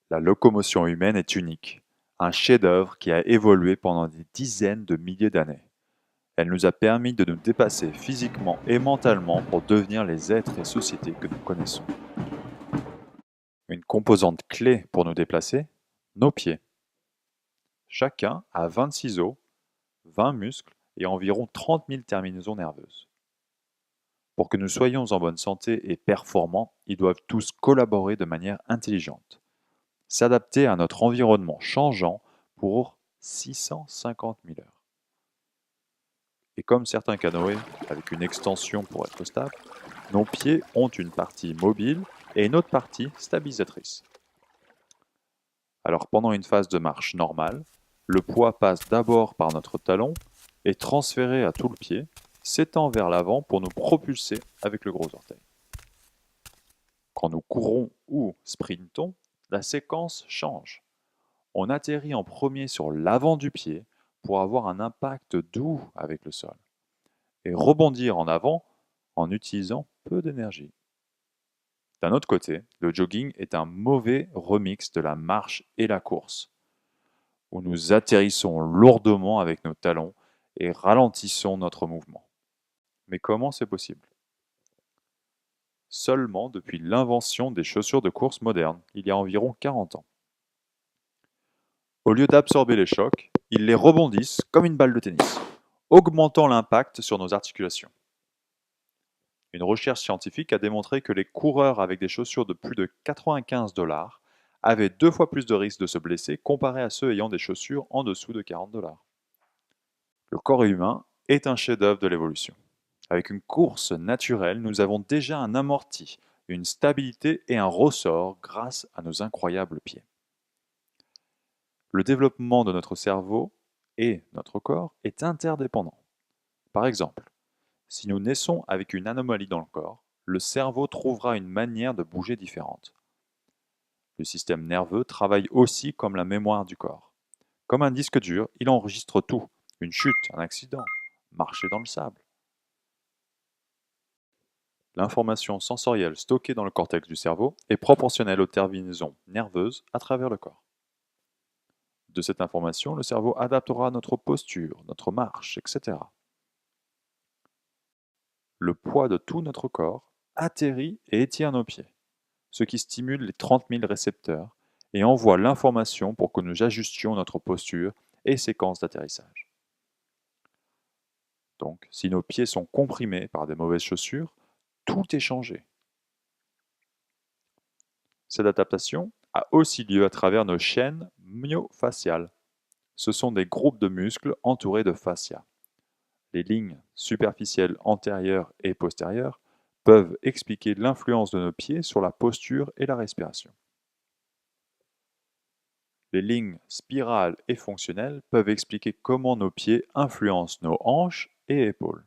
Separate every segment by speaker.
Speaker 1: La locomotion humaine est unique, un chef-d'œuvre qui a évolué pendant des dizaines de milliers d'années. Elle nous a permis de nous dépasser physiquement et mentalement pour devenir les êtres et sociétés que nous connaissons. Une composante clé pour nous déplacer, nos pieds. Chacun a 26 os, 20 muscles et environ 30 000 terminaisons nerveuses. Pour que nous soyons en bonne santé et performants, ils doivent tous collaborer de manière intelligente, s'adapter à notre environnement changeant pour 650 000 heures. Et comme certains canoës, avec une extension pour être stable, nos pieds ont une partie mobile et une autre partie stabilisatrice. Alors pendant une phase de marche normale, le poids passe d'abord par notre talon, est transféré à tout le pied, s'étend vers l'avant pour nous propulser avec le gros orteil. Quand nous courons ou sprintons, la séquence change. On atterrit en premier sur l'avant du pied pour avoir un impact doux avec le sol et rebondir en avant en utilisant peu d'énergie. D'un autre côté, le jogging est un mauvais remix de la marche et la course, où nous atterrissons lourdement avec nos talons et ralentissons notre mouvement. Mais comment c'est possible? Seulement depuis l'invention des chaussures de course modernes, il y a environ 40 ans. Au lieu d'absorber les chocs, ils les rebondissent comme une balle de tennis, augmentant l'impact sur nos articulations. Une recherche scientifique a démontré que les coureurs avec des chaussures de plus de 95 $ avaient 2 fois plus de risques de se blesser comparé à ceux ayant des chaussures en dessous de 40 $. Le corps humain est un chef-d'œuvre de l'évolution. Avec une course naturelle, nous avons déjà un amorti, une stabilité et un ressort grâce à nos incroyables pieds. Le développement de notre cerveau et notre corps est interdépendant. Par exemple, si nous naissons avec une anomalie dans le corps, le cerveau trouvera une manière de bouger différente. Le système nerveux travaille aussi comme la mémoire du corps. Comme un disque dur, il enregistre tout, une chute, un accident, marcher dans le sable. L'information sensorielle stockée dans le cortex du cerveau est proportionnelle aux terminaisons nerveuses à travers le corps. De cette information, le cerveau adaptera notre posture, notre marche, etc. Le poids de tout notre corps atterrit et étire nos pieds, ce qui stimule les 30 000 récepteurs et envoie l'information pour que nous ajustions notre posture et séquence d'atterrissage. Donc, si nos pieds sont comprimés par des mauvaises chaussures, tout est changé. Cette adaptation a aussi lieu à travers nos chaînes myofasciales. Ce sont des groupes de muscles entourés de fascia. Les lignes superficielles antérieures et postérieures peuvent expliquer l'influence de nos pieds sur la posture et la respiration. Les lignes spirales et fonctionnelles peuvent expliquer comment nos pieds influencent nos hanches et épaules.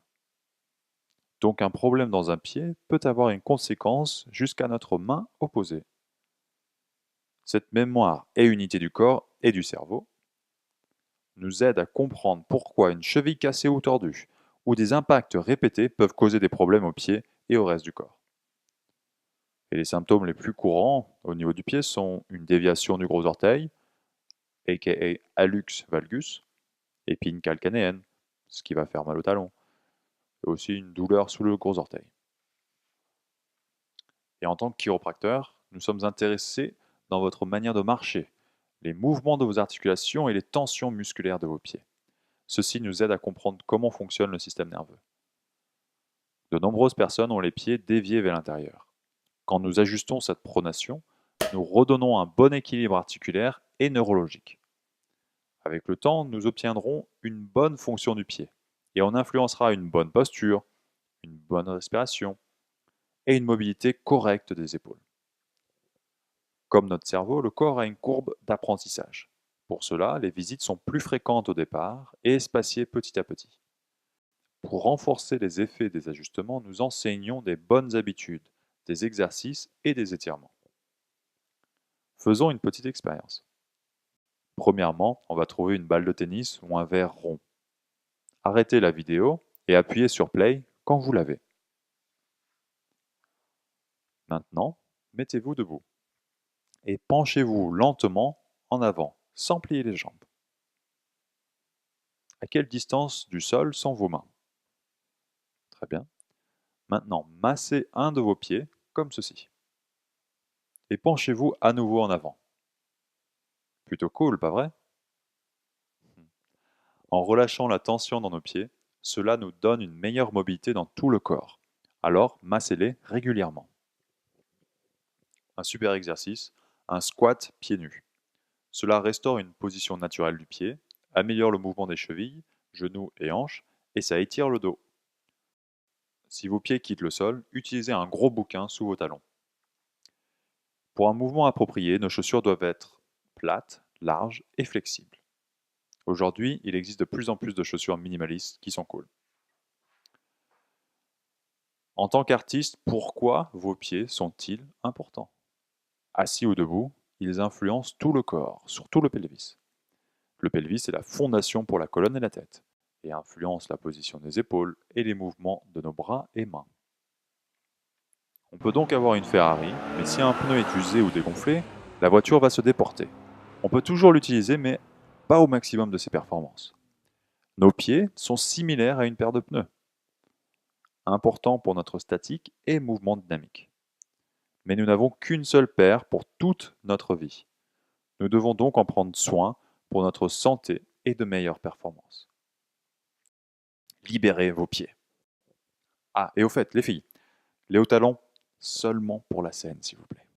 Speaker 1: Donc un problème dans un pied peut avoir une conséquence jusqu'à notre main opposée. Cette mémoire et unité du corps et du cerveau nous aide à comprendre pourquoi une cheville cassée ou tordue ou des impacts répétés peuvent causer des problèmes aux pieds et au reste du corps. Et les symptômes les plus courants au niveau du pied sont une déviation du gros orteil, aka hallux valgus, épine calcanéenne, ce qui va faire mal au talon, et aussi une douleur sous le gros orteil. Et en tant que chiropracteur, nous sommes intéressés dans votre manière de marcher, les mouvements de vos articulations et les tensions musculaires de vos pieds. Ceci nous aide à comprendre comment fonctionne le système nerveux. De nombreuses personnes ont les pieds déviés vers l'intérieur. Quand nous ajustons cette pronation, nous redonnons un bon équilibre articulaire et neurologique. Avec le temps, nous obtiendrons une bonne fonction du pied et on influencera une bonne posture, une bonne respiration et une mobilité correcte des épaules. Comme notre cerveau, le corps a une courbe d'apprentissage. Pour cela, les visites sont plus fréquentes au départ et espacées petit à petit. Pour renforcer les effets des ajustements, nous enseignons des bonnes habitudes, des exercices et des étirements. Faisons une petite expérience. Premièrement, on va trouver une balle de tennis ou un verre rond. Arrêtez la vidéo et appuyez sur Play quand vous l'avez. Maintenant, mettez-vous debout. Et penchez-vous lentement en avant, sans plier les jambes. À quelle distance du sol sont vos mains? Très bien. Maintenant, massez un de vos pieds, comme ceci. Et penchez-vous à nouveau en avant. Plutôt cool, pas vrai? En relâchant la tension dans nos pieds, cela nous donne une meilleure mobilité dans tout le corps. Alors, massez-les régulièrement. Un super exercice, un squat pieds nus. Cela restaure une position naturelle du pied, améliore le mouvement des chevilles, genoux et hanches, et ça étire le dos. Si vos pieds quittent le sol, utilisez un gros bouquin sous vos talons. Pour un mouvement approprié, nos chaussures doivent être plates, larges et flexibles. Aujourd'hui, il existe de plus en plus de chaussures minimalistes qui sont cool. En tant qu'artiste, pourquoi vos pieds sont-ils importants? Assis ou debout, ils influencent tout le corps, surtout le pelvis. Le pelvis est la fondation pour la colonne et la tête, et influence la position des épaules et les mouvements de nos bras et mains. On peut donc avoir une Ferrari, mais si un pneu est usé ou dégonflé, la voiture va se déporter. On peut toujours l'utiliser, mais pas au maximum de ses performances. Nos pieds sont similaires à une paire de pneus, importants pour notre statique et mouvement dynamique. Mais nous n'avons qu'une seule paire pour toute notre vie. Nous devons donc en prendre soin pour notre santé et de meilleures performances. Libérez vos pieds. Ah, et au fait, les filles, les hauts talons, seulement pour la scène, s'il vous plaît.